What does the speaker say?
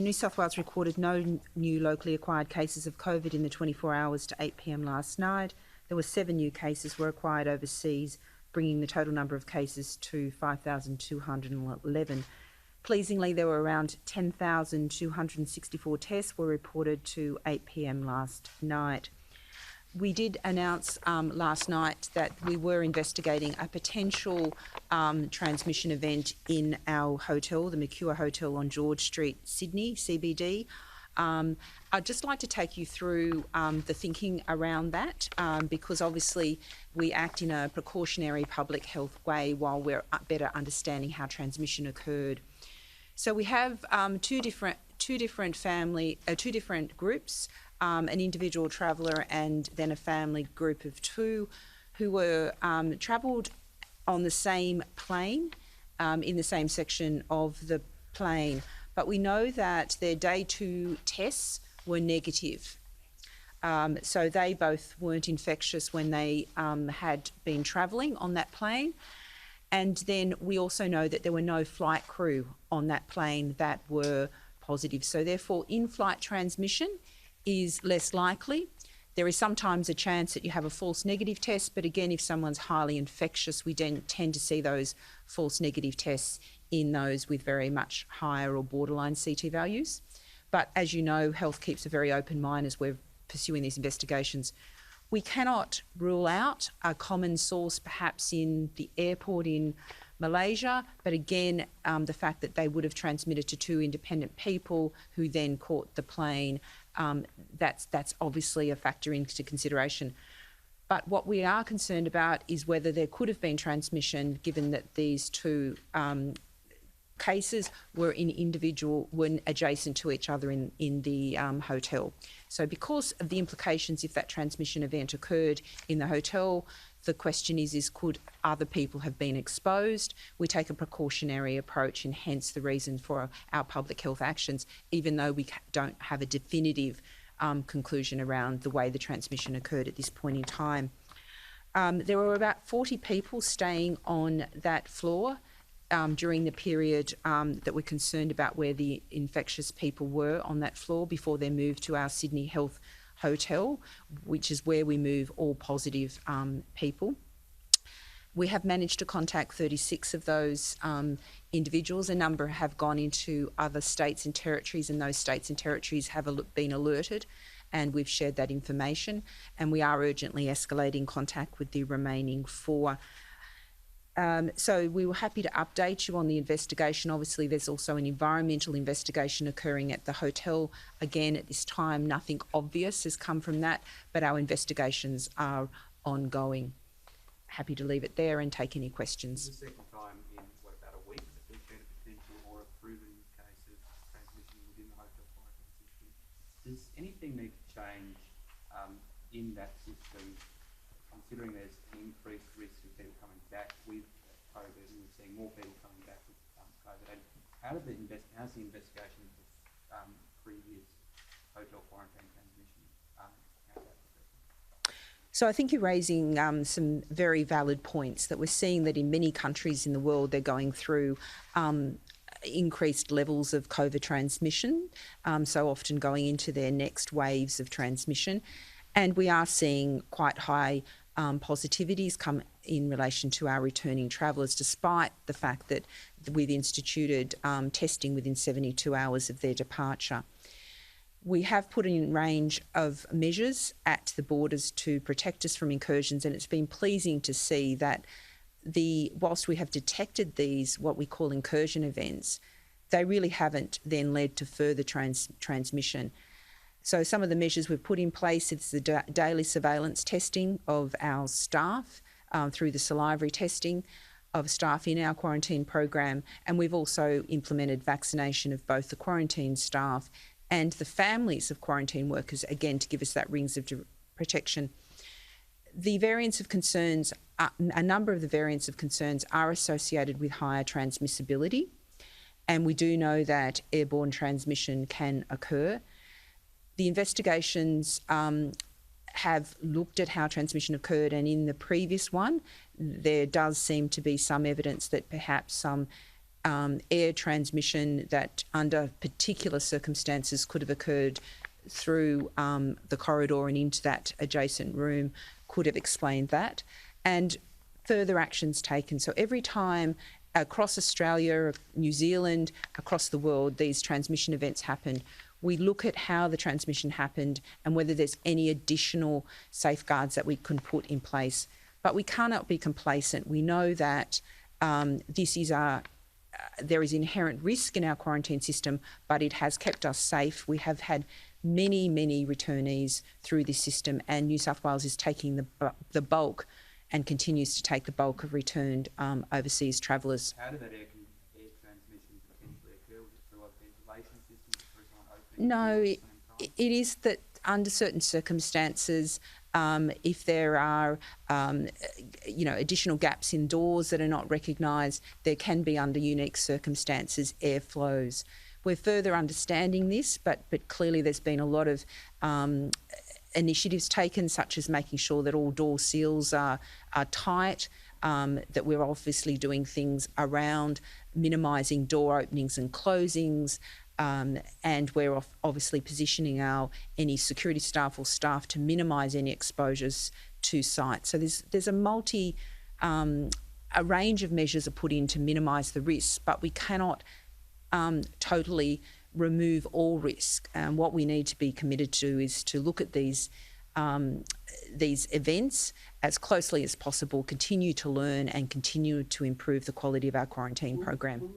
New South Wales recorded no new locally acquired cases of COVID in the 24 hours to 8 p.m. last night. There were 7 new cases were acquired overseas, bringing the total number of cases to 5,211. Pleasingly, there were around 10,264 tests were reported to 8 p.m. last night. We did announce last night that we were investigating a potential transmission event in our hotel, the Mercure Hotel on George Street, Sydney, CBD. I'd just like to take you through the thinking around that because obviously we act in a precautionary public health way while we're better understanding how transmission occurred. So we have two different groups. An individual traveller and then a family group of 2 who were travelled on the same plane, in the same section of the plane. But we know that their day 2 tests were negative. So they both weren't infectious when they had been travelling on that plane. And then we also know that there were no flight crew on that plane that were positive. So therefore, in-flight transmission is less likely. There is sometimes a chance that you have a false negative test, but again, if someone's highly infectious, we tend to see those false negative tests in those with very much higher or borderline CT values. But as you know, health keeps a very open mind as we're pursuing these investigations. We cannot rule out a common source perhaps in the airport in Malaysia, but again, the fact that they would have transmitted to 2 independent people who then caught the plane, that's obviously a factor into consideration. But what we are concerned about is whether there could have been transmission given that these 2 cases were adjacent to each other in the hotel. So because of the implications if that transmission event occurred in the hotel, the question is could other people have been exposed? We take a precautionary approach and hence the reason for our public health actions, even though we don't have a definitive conclusion around the way the transmission occurred at this point in time. There were about 40 people staying on that floor during the period that we're concerned about where the infectious people were on that floor before they moved to our Sydney Health Hotel, which is where we move all positive people. We have managed to contact 36 of those individuals. A number have gone into other states and territories, and those states and territories have been alerted, and we've shared that information, and we are urgently escalating contact with the remaining 4. So we were happy to update you on the investigation. Obviously, there's also an environmental investigation occurring at the hotel. Again, at this time, nothing obvious has come from that, but our investigations are ongoing. Happy to leave it there and take any questions. This is the second time in, about a week that there's been a potential or a proven case of transmission within the hotel quarantine system. Does anything need to change in that system, considering there's an increased risk of people coming back with COVID, and we're seeing more people coming back with COVID? And how's the investigation of previous hotel quarantine transmission? So I think you're raising some very valid points that we're seeing that in many countries in the world they're going through increased levels of COVID transmission, so often going into their next waves of transmission. And we are seeing quite high positivities come in relation to our returning travellers, despite the fact that we've instituted testing within 72 hours of their departure. We have put in a range of measures at the borders to protect us from incursions, and it's been pleasing to see that whilst we have detected these, what we call incursion events, they really haven't then led to further transmission. So some of the measures we've put in place is the daily surveillance testing of our staff through the salivary testing of staff in our quarantine program, and we've also implemented vaccination of both the quarantine staff and the families of quarantine workers, again, to give us that rings of protection. The variants of concerns, a number of the variants of concerns are associated with higher transmissibility, and we do know that airborne transmission can occur. The investigations have looked at how transmission occurred, and in the previous one, there does seem to be some evidence that perhaps some air transmission that under particular circumstances could have occurred through the corridor and into that adjacent room could have explained that, and further actions taken. So every time across Australia, New Zealand, across the world, these transmission events happen, we look at how the transmission happened and whether there's any additional safeguards that we can put in place. But we cannot be complacent. We know that there is inherent risk in our quarantine system, but it has kept us safe. We have had many, many returnees through this system, and New South Wales is taking the bulk and continues to take the bulk of returned overseas travellers. How did that air transmission potentially occur? Was it through a ventilation system, through someone opening No, the door at the same time? it is that under certain circumstances, if there are additional gaps in doors that are not recognised, there can be, under unique circumstances, airflows. We're further understanding this, but clearly there's been a lot of initiatives taken, such as making sure that all door seals are tight, that we're obviously doing things around minimising door openings and closings, and we're obviously positioning any security staff or staff to minimise any exposures to sites. So there's a range of measures are put in to minimise the risks, but we cannot totally remove all risk. What we need to be committed to is to look at these events as closely as possible, continue to learn and continue to improve the quality of our quarantine program.